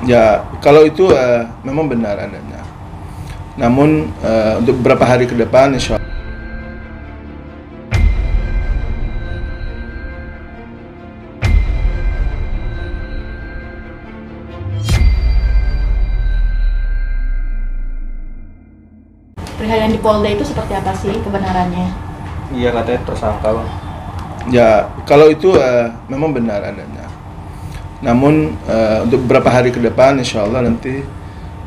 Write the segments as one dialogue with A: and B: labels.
A: Ya, kalau itu memang benar adanya. Namun untuk beberapa hari ke depan, insya Allah.
B: Perihal yang di Polda itu seperti apa sih kebenarannya?
C: Iya, katanya tersangka, Bang.
A: Ya, kalau itu memang benar adanya. Namun untuk beberapa hari ke depan, insya Allah nanti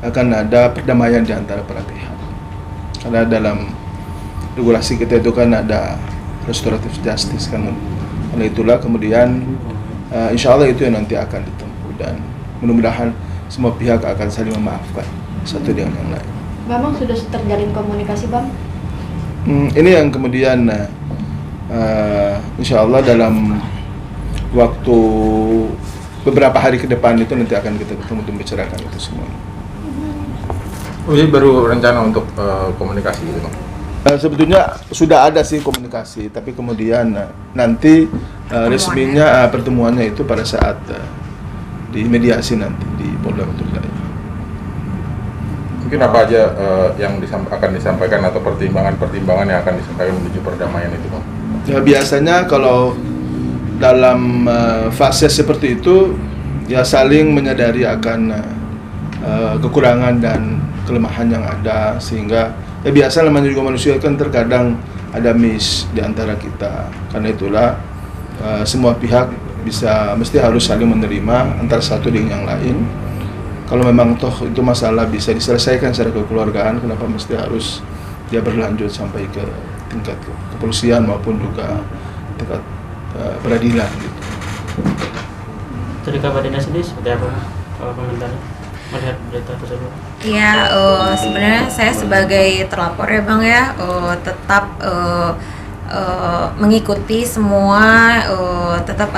A: akan ada perdamaian di antara para pihak. Karena dalam regulasi kita itu kan ada restoratif justice kan. Oleh itulah kemudian insya Allah itu yang nanti akan ditempuh, dan mudah-mudahan semua pihak akan saling memaafkan satu dengan yang lain.
B: Bang, sudah terjalin komunikasi, Bang?
A: Ini yang kemudian insya Allah dalam waktu beberapa hari ke depan itu nanti akan kita ketemu untuk membicarakan itu semua.
D: Jadi baru rencana untuk komunikasi gitu, Bang?
A: Sebetulnya sudah ada sih komunikasi, tapi kemudian nanti resminya pertemuannya itu pada saat di mediasi nanti di Polda Metro Jaya.
D: Mungkin apa aja yang akan disampaikan atau pertimbangan-pertimbangan yang akan disampaikan menuju perdamaian itu, Bang?
A: Ya, biasanya kalau dalam fase seperti itu ya saling menyadari akan kekurangan dan kelemahan yang ada, sehingga ya biasa namanya juga manusia kan terkadang ada miss di antara kita. Karena itulah semua pihak mesti harus saling menerima antara satu dengan yang lain. Kalau memang toh itu masalah bisa diselesaikan secara kekeluargaan, kenapa mesti harus dia berlanjut sampai ke tingkat kepolisian maupun juga tingkat peradilan gitu.
C: Dari Kabar Dinas sendiri seperti apa kalau komentarnya melihat berita tersebut?
E: Ya, sebenarnya saya sebagai terlapor ya Bang ya, tetap mengikuti semua, tetap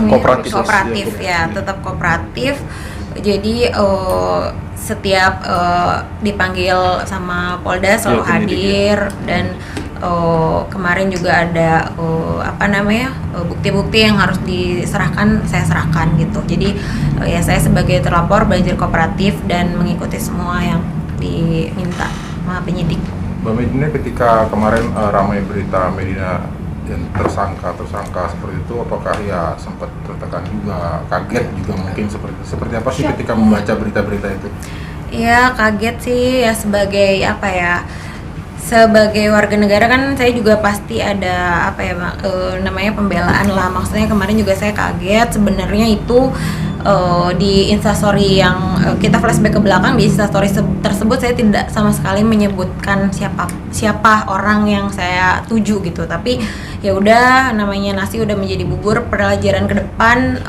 E: kooperatif ya, tetap kooperatif. Jadi setiap dipanggil sama Polda selalu hadir, dan kemarin juga ada bukti-bukti yang harus diserahkan, saya serahkan gitu. Jadi ya saya sebagai terlapor belajar kooperatif dan mengikuti semua yang diminta sama penyidik.
D: Mbak Medina, ketika kemarin ramai berita Medina dan tersangka seperti itu, apakah ya sempat tertekan juga, kaget juga mungkin seperti apa sih ketika membaca berita-berita itu?
E: Iya, kaget sih ya, sebagai warga negara kan saya juga pasti ada namanya pembelaan lah. Maksudnya kemarin juga saya kaget sebenarnya itu di instastory yang kita flashback ke belakang, di instastory tersebut saya tidak sama sekali menyebutkan siapa orang yang saya tuju gitu. Tapi ya udah, namanya nasi udah menjadi bubur. Pelajaran ke depan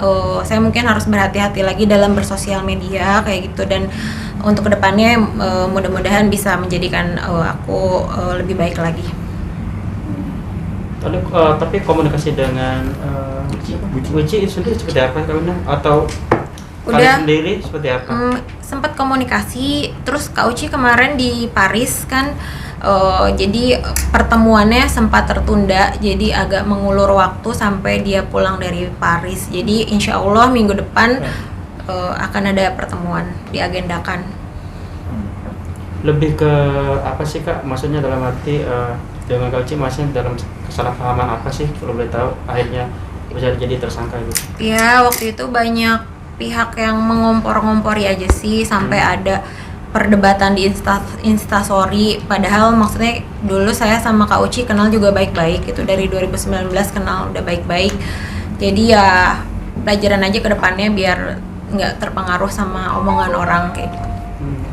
E: saya mungkin harus berhati-hati lagi dalam bersosial media kayak gitu, dan untuk kedepannya mudah-mudahan bisa menjadikan aku lebih baik lagi.
C: Tapi komunikasi dengan Uci sendiri seperti apa kalian, atau kalian sendiri seperti apa?
E: Sempat komunikasi, terus Kak Uci kemarin di Paris kan, jadi pertemuannya sempat tertunda, jadi agak mengulur waktu sampai dia pulang dari Paris. Jadi insya Allah minggu depan akan ada pertemuan diagendakan.
C: Lebih ke apa sih Kak? Maksudnya dalam arti dengan Kak Uci maksudnya dalam kesalahpahaman apa sih, kalau boleh tahu, akhirnya bisa jadi tersangka gitu?
E: Ya, waktu itu banyak pihak yang mengompor-ngompori aja sih, sampai ada perdebatan di instastory. Padahal maksudnya dulu saya sama Kak Uci kenal juga baik-baik gitu, dari 2019 kenal udah baik-baik. Jadi ya pelajaran aja ke depannya biar nggak terpengaruh sama omongan orang kayak gitu.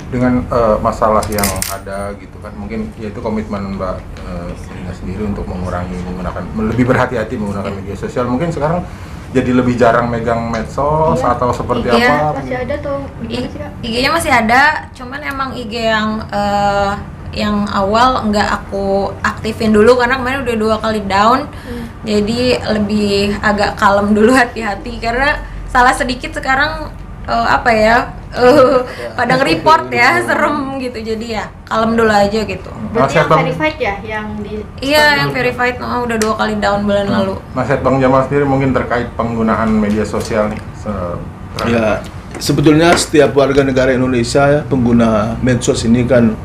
D: Dengan masalah yang ada gitu kan, mungkin yaitu komitmen Mbak Medina sendiri untuk lebih berhati-hati menggunakan media sosial. Mungkin sekarang jadi lebih jarang megang medsos atau seperti apa?
B: Masih ada tuh
E: IG-nya masih ada, cuman emang IG yang awal nggak aku aktifin dulu karena kemarin udah 2 kali down. Jadi lebih agak kalem dulu, hati-hati, karena salah sedikit sekarang pada nge-report ya, serem gitu. Jadi ya kalem dulu aja gitu.
B: Berarti yang verified ya, yang di
E: yang verified udah 2 kali down bulan lalu.
D: Nasihat Bang Jamal sendiri mungkin terkait penggunaan media sosial nih.
A: Ya, sebetulnya setiap warga negara Indonesia ya, pengguna medsos ini kan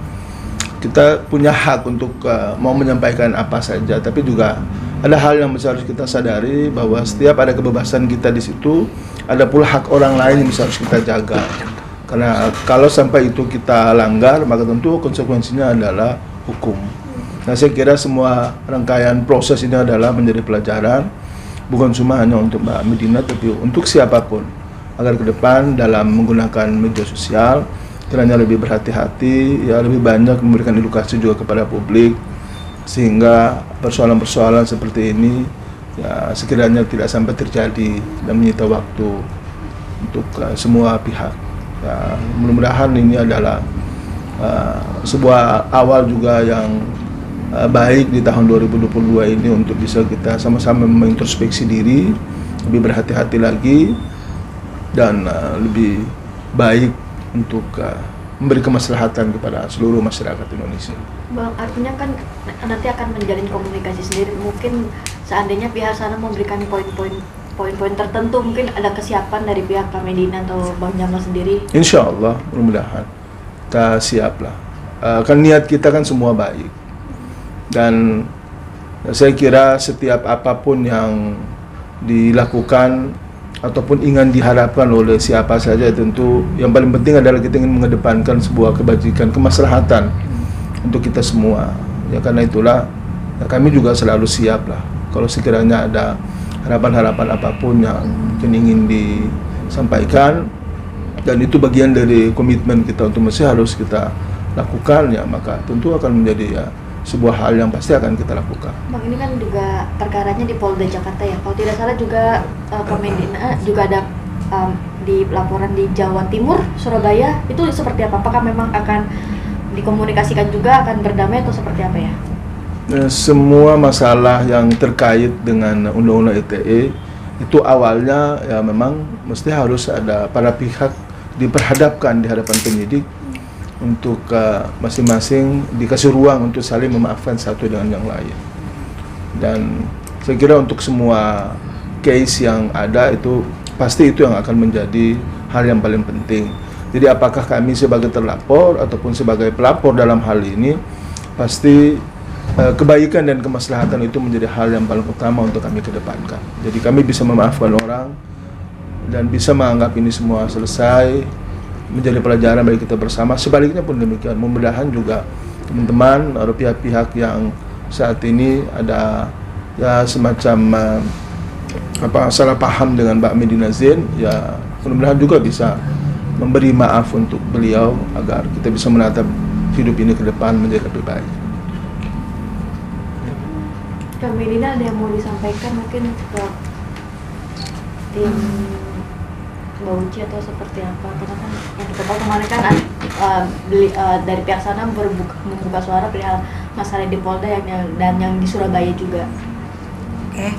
A: kita punya hak untuk mau menyampaikan apa saja, tapi juga ada hal yang harus kita sadari bahwa setiap ada kebebasan kita di situ, ada pula hak orang lain yang harus kita jaga. Karena kalau sampai itu kita langgar, maka tentu konsekuensinya adalah hukum. Nah, saya kira semua rangkaian proses ini adalah menjadi pelajaran, bukan cuma hanya untuk Mbak Medina, tapi untuk siapapun, agar ke depan dalam menggunakan media sosial kiranya lebih berhati-hati, ya lebih banyak memberikan edukasi juga kepada publik, sehingga persoalan-persoalan seperti ini ya sekiranya tidak sampai terjadi dan menyita waktu untuk semua pihak. Ya, mudah-mudahan ini adalah sebuah awal juga yang baik di tahun 2022 ini untuk bisa kita sama-sama mengintrospeksi diri, lebih berhati-hati lagi, dan lebih baik untuk memberi kemaslahatan kepada seluruh masyarakat Indonesia.
B: Bang, artinya kan nanti akan menjalin komunikasi sendiri. Mungkin seandainya pihak sana memberikan poin-poin tertentu, mungkin ada kesiapan dari pihak Kak Medina atau Bang Jamal sendiri.
A: Insya Allah, mudah-mudahan kita siap lah. Kan niat kita kan semua baik, dan saya kira setiap apapun yang dilakukan ataupun ingin diharapkan oleh siapa saja, tentu yang paling penting adalah kita ingin mengedepankan sebuah kebajikan, kemaslahatan untuk kita semua. Ya karena itulah ya, kami juga selalu siap lah kalau sekiranya ada harapan-harapan apapun yang ingin disampaikan, dan itu bagian dari komitmen kita untuk mesti harus kita lakukan, ya maka tentu akan menjadi ya sebuah hal yang pasti akan kita lakukan.
B: Bang, ini kan juga perkaranya di Polda Jakarta ya. Kalau tidak salah juga Kak Medina juga ada di laporan di Jawa Timur, Surabaya. Itu seperti apa? Apakah memang akan dikomunikasikan juga, akan berdamai atau seperti apa ya?
A: Semua masalah yang terkait dengan Undang-Undang ITE itu awalnya ya memang mesti harus ada para pihak diperhadapkan di hadapan penyidik untuk masing-masing dikasih ruang untuk saling memaafkan satu dengan yang lain. Dan saya kira untuk semua case yang ada itu pasti itu yang akan menjadi hal yang paling penting. Jadi apakah kami sebagai terlapor ataupun sebagai pelapor dalam hal ini, pasti kebaikan dan kemaslahatan itu menjadi hal yang paling utama untuk kami kedepankan. Jadi kami bisa memaafkan orang dan bisa menganggap ini semua selesai, menjadi pelajaran bagi kita bersama. Sebaliknya pun demikian, mudah-mudahan juga teman-teman atau pihak-pihak yang saat ini ada ya semacam salah paham dengan Mbak Medina Zain, ya mudah-mudahan juga bisa memberi maaf untuk beliau agar kita bisa menatap hidup ini ke depan menjadi lebih baik.
B: Kak Medina, ada yang mau disampaikan mungkin ke tim Mbak Uci atau seperti apa? Karena kan yang diketahui kemarin kan dari pihak sana membuka suara perihal masalah di Polda dan yang di Surabaya juga.
E: Oke.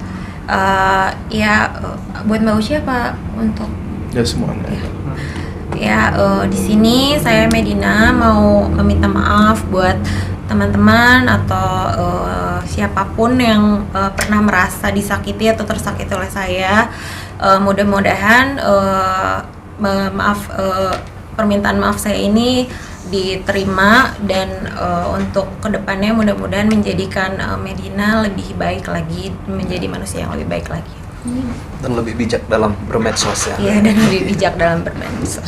E: Buat Mbak Uci apa untuk
A: Ya semuanya.
E: Ya, di sini saya Medina mau meminta maaf buat teman-teman atau siapapun yang pernah merasa disakiti atau tersakiti oleh saya. Mudah-mudahan permintaan maaf saya ini diterima, dan untuk kedepannya mudah-mudahan menjadikan Medina lebih baik lagi, menjadi manusia yang lebih baik lagi.
F: Dan lebih bijak dalam bermedsos ya.
E: Iya, dan lebih bijak dalam bermedsos.